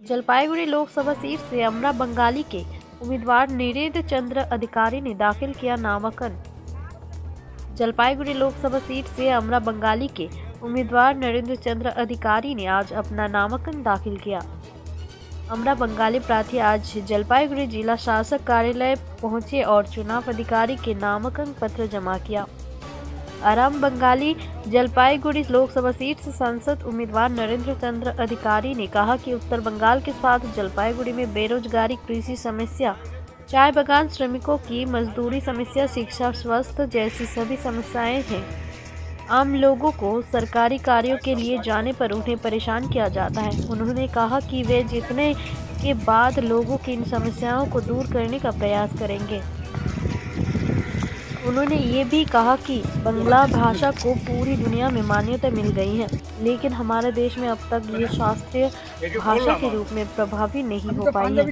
Jalpaiguri Lok Sabha seat से अमरा बंगाली के उम्मीदवार नीरेंद्र चंद्र अधिकारी ने दाखिल किया नामांकन। जलपाईगुड़ी लोकसभा सीट से अमरा बंगाली के उम्मीदवार नरेंद्र चंद्र अधिकारी ने आज अपना नामांकन दाखिल किया। अमरा बंगाली प्रार्थी आज जलपाईगुड़ी जिला शासक कार्यालय पहुंचे और चुनाव अधिकारी के नामांकन पत्र जमा किया। आराम बंगाली जलपाईगुड़ी लोकसभा सीट से सांसद उम्मीदवार नरेंद्र चंद्र अधिकारी ने कहा कि उत्तर बंगाल के साथ जलपाईगुड़ी में बेरोजगारी, कृषि समस्या, चाय बागान श्रमिकों की मजदूरी समस्या, शिक्षा, स्वास्थ्य जैसी सभी समस्याएं हैं। आम लोगों को सरकारी कार्यों के लिए जाने पर उन्हें परेशान किया जाता है। उन्होंने कहा कि वे जीतने के बाद लोगों की इन समस्याओं को दूर करने का प्रयास करेंगे। उन्होंने ये भी कहा कि बांग्ला भाषा को पूरी दुनिया में मान्यता मिल गई है, लेकिन हमारे देश में अब तक ये शास्त्रीय भाषा के रूप में प्रभावी नहीं हो पाई है।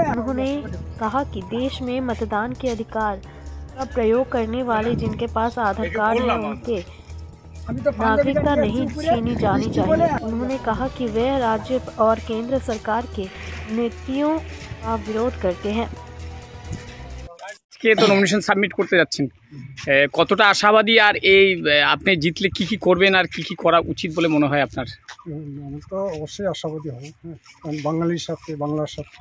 उन्होंने कहा कि देश में मतदान के अधिकार का प्रयोग करने वाले जिनके पास आधार कार्ड है उनके नागरिकता नहीं छीनी जानी चाहिए। उन्होंने कहा कि वे राज्य और केंद्र सरकार के नीतियों का विरोध करते हैं। কে তো নমিনেশন সাবমিট করতে যাচ্ছেন, কতটা আশাবাদী আর এই আপনি জিতলে কি কি করবেন আর কি কি করা উচিত বলে মনে হয় আপনার? আমি তো অবশ্যই আশাবাদী হব, কারণ বাঙালির সাথে বাংলার সাথে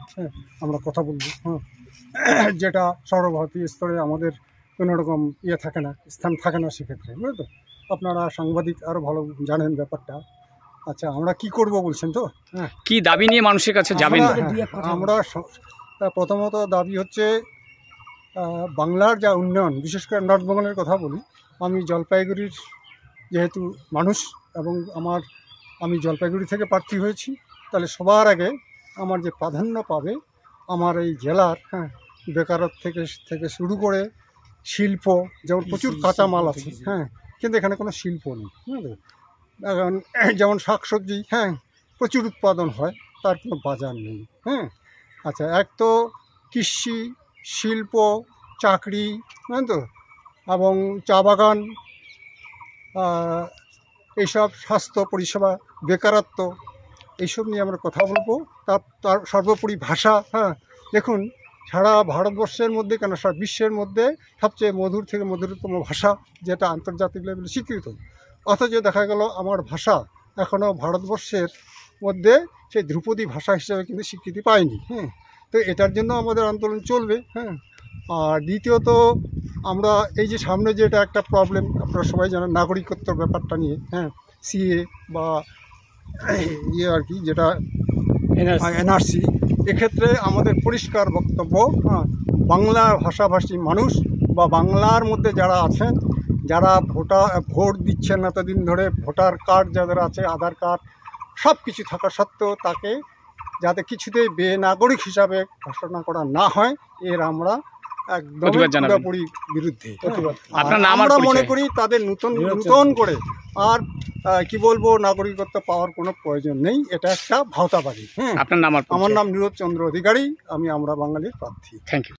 আমরা কথা বলবো, যেটা সর্বভারতীয় স্তরে আমাদের কোনো রকম থাকে না, স্থান থাকে না সেক্ষেত্রে, বুঝলেন তো? আপনারা সাংবাদিক আরও ভালো জানেন ব্যাপারটা। আচ্ছা, আমরা কি করব বলছেন তো? কি দাবি নিয়ে মানুষের কাছে যাবেন? আমরা প্রথমত দাবি হচ্ছে বাংলার যা উন্নয়ন, বিশেষ করে নর্থ বেঙ্গলের কথা বলি। আমি জলপাইগুড়ির যেহেতু মানুষ এবং আমি জলপাইগুড়ি থেকে প্রার্থী হয়েছি, তাহলে সবার আগে আমার যে প্রাধান্য পাবে আমার এই জেলার বেকারত্ব থেকে শুরু করে শিল্প, যেমন প্রচুর কাঁচামাল আছে, কিন্তু এখানে কোনো শিল্প নেই। এখন যেমন শাকসবজি প্রচুর উৎপাদন হয়, তার কোনো বাজার নেই। আচ্ছা, এক তো কৃষি, শিল্প, চাকরি, তো এবং চা বাগান, এইসব স্বাস্থ্য পরিষেবা, বেকারত্ব, এইসব নিয়ে আমরা কথা বলবো। তার সর্বোপরি ভাষা। দেখুন, সারা ভারতবর্ষের মধ্যে কেন সারা বিশ্বের মধ্যে সবচেয়ে মধুর থেকে মধুরতম ভাষা, যেটা আন্তর্জাতিক লেভেলে স্বীকৃত, অথচ দেখা গেল আমার ভাষা এখনও ভারতবর্ষের মধ্যে সেই ধ্রুপদী ভাষা হিসেবে কিন্তু স্বীকৃতি পায়নি। তো এটার জন্য আমাদের আন্দোলন চলবে। আর দ্বিতীয়ত, আমরা এই যে সামনে যেটা একটা প্রবলেম আপনারা সবাই জানেন, নাগরিকত্বর ব্যাপারটা নিয়ে, সিএ বা আর কি, যেটা এনআরসি, এক্ষেত্রে আমাদের পরিষ্কার বক্তব্য, বাংলা ভাষাভাষী মানুষ বা বাংলার মধ্যে যারা আছেন, যারা ভোট দিচ্ছেন এতদিন ধরে, ভোটার কার্ড যাদের আছে, আধার কার্ড সব কিছু থাকা সত্ত্বেও তাকে যাতে কিছুতেই বেনাগরিক হিসাবে ঘোষণা করা না হয়, এর আমরা একদম পুরোপুরি বিরুদ্ধে। আমরা মনে করি তাদের নতুন করে আর কি বলবো, নাগরিকত্ব পাওয়ার কোনো প্রয়োজন নেই। এটা একটা ভাওতাবাড়ি। আপনার নাম? আমার নাম নীরজ চন্দ্র অধিকারী, আমি আমরা বাঙালির প্রার্থী। Thank you.